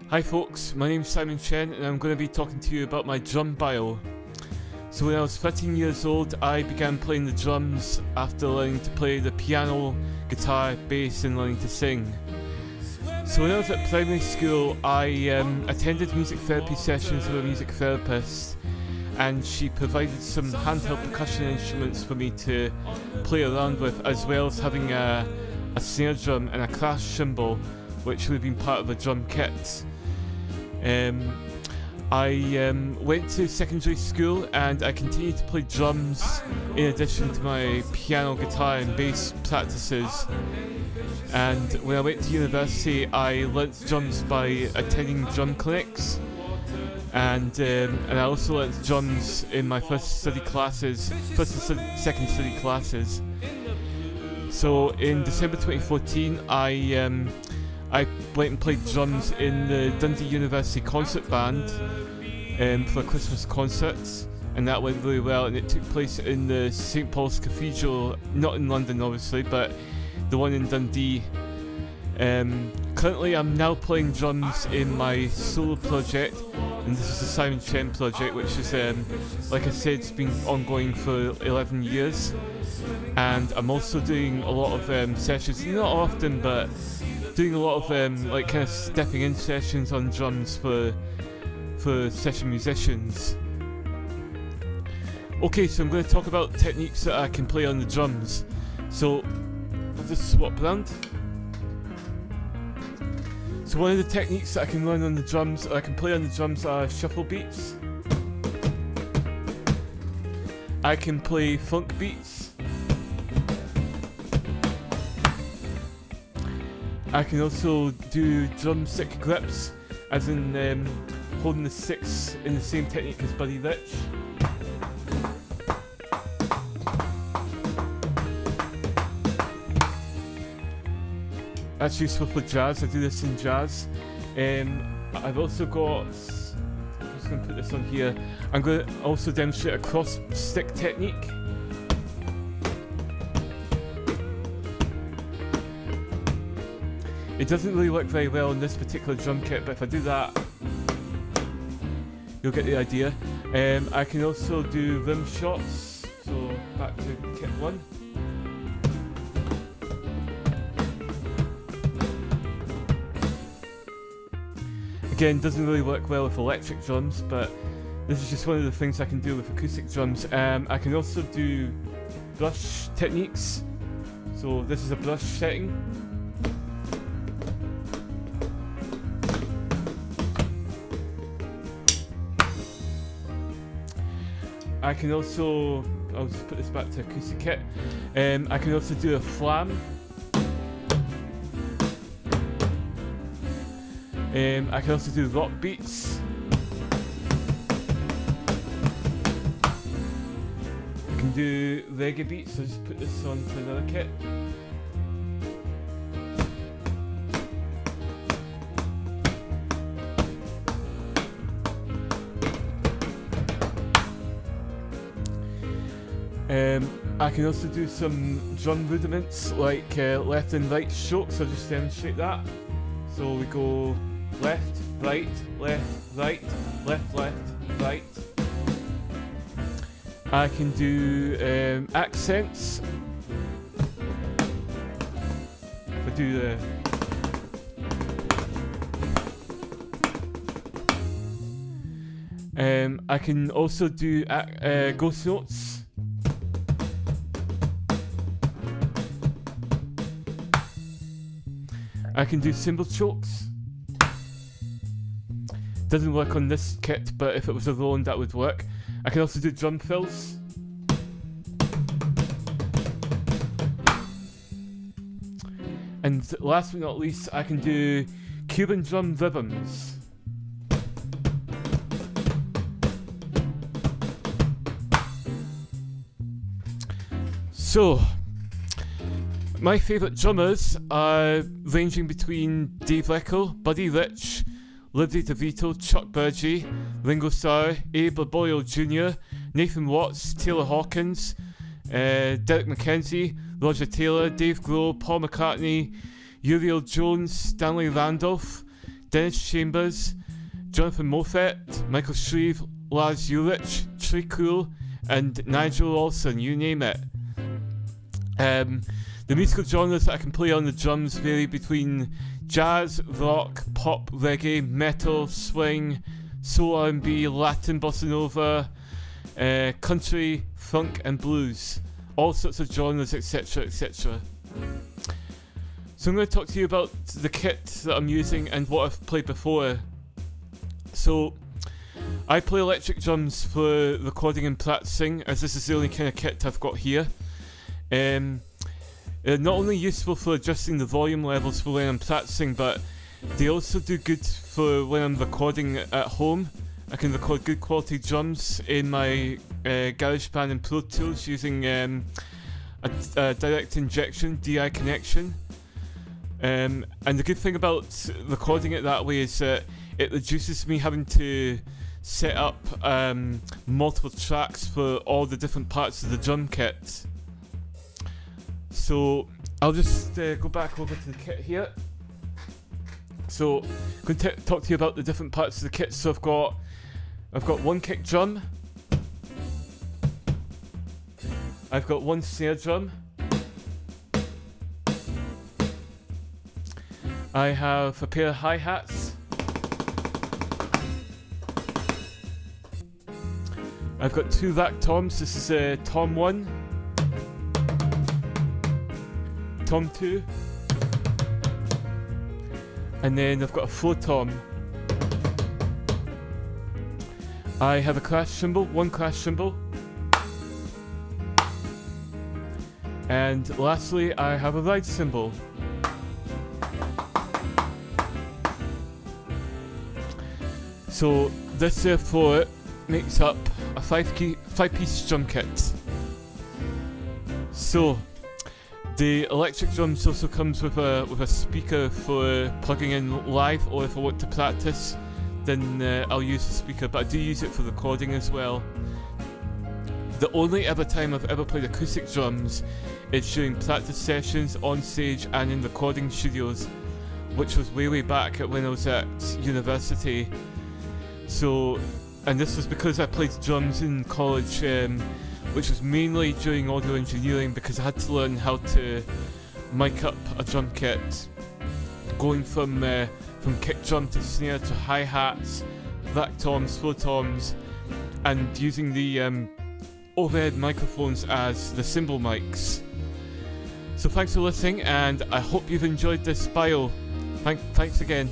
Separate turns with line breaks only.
Hi folks, my name's Simeon Chien and I'm going to be talking to you about my drum bio. So when I was 13 years old, I began playing the drums after learning to play the piano, guitar, bass and learning to sing. So when I was at primary school, I attended music therapy sessions with a music therapist, and she provided some handheld percussion instruments for me to play around with, as well as having a snare drum and a crash cymbal, which would have been part of a drum kit. I went to secondary school and I continued to play drums in addition to my piano, guitar and bass practices. And when I went to university, I learnt drums by attending drum clinics, and I also learnt drums in my first and second study classes. So in December 2014, I went and played drums in the Dundee University concert band for a Christmas concert, and that went really well, and it took place in the St Paul's Cathedral, not in London obviously, but the one in Dundee. Currently I'm now playing drums in my solo project, and this is the Simeon Chien project, which is, like I said, it's been ongoing for 11 years, and I'm also doing a lot of sessions, not often, but doing a lot of like kind of stepping in sessions on drums for session musicians. Okay, so I'm going to talk about techniques that I can play on the drums. So I'll just swap around. So one of the techniques that I can learn on the drums, I can play on the drums, are shuffle beats. I can play funk beats. I can also do drumstick grips, as in holding the sticks in the same technique as Buddy Rich. That's useful for jazz. I do this in jazz. I've also got, I'm just going to put this on here, I'm going to also demonstrate a cross stick technique. It doesn't really work very well in this particular drum kit, but if I do that, you'll get the idea. I can also do rim shots, so back to kit 1. Again, doesn't really work well with electric drums, but this is just one of the things I can do with acoustic drums. I can also do brush techniques, so this is a brush setting. I can also, I'll just put this back to acoustic kit. I can also do a flam. I can also do rock beats. I can do reggae beats, so just put this on to another kit. I can also do some drum rudiments like left and right strokes, so I'll just demonstrate that. So we go left, right, left, right, left, left, right. I can do accents. If I do I can also do ghost notes. I can do cymbal chokes. Doesn't work on this kit, but if it was a Roland that would work. I can also do drum fills. And last but not least, I can do Cuban drum rhythms. So, my favourite drummers are ranging between Dave Leckel, Buddy Rich, Lindsay DeVito, Chuck Burgee, Ringo Starr, Abe Boyle Jr., Nathan Watts, Taylor Hawkins, Derek McKenzie, Roger Taylor, Dave Grohl, Paul McCartney, Uriel Jones, Stanley Randolph, Dennis Chambers, Jonathan Moffat, Michael Shreve, Lars Ulrich, Trey Cool, and Nigel Lawson, you name it. The musical genres that I can play on the drums vary between jazz, rock, pop, reggae, metal, swing, soul R&B, Latin, bossa nova, country, funk and blues. All sorts of genres, etc, etc. So I'm going to talk to you about the kit that I'm using and what I've played before. So I play electric drums for recording and practicing, as this is the only kind of kit I've got here. Not only useful for adjusting the volume levels for when I'm practicing, but they also do good for when I'm recording at home. I can record good quality drums in my GarageBand and Pro Tools using a direct injection DI connection. And the good thing about recording it that way is that it reduces me having to set up multiple tracks for all the different parts of the drum kit. So I'll just go back over to the kit here. So I'm going to talk to you about the different parts of the kit. So I've got one kick drum, I've got one snare drum, I have a pair of hi-hats, I've got two rack toms. This is tom 1, tom 2, and then I've got a floor tom. I have a crash cymbal, one crash cymbal, and lastly I have a ride cymbal. So this therefore makes up a five-piece drum kit. So the electric drums also comes with a speaker for plugging in live, or if I want to practice, then I'll use the speaker, but I do use it for recording as well. The only other time I've ever played acoustic drums is during practice sessions on stage and in recording studios, which was way back when I was at university. So, and this was because I played drums in college, which was mainly during audio engineering, because I had to learn how to mic up a drum kit, going from kick drum to snare to hi-hats, rack toms, floor toms, and using the overhead microphones as the cymbal mics. So thanks for listening, and I hope you've enjoyed this bio. Thanks again.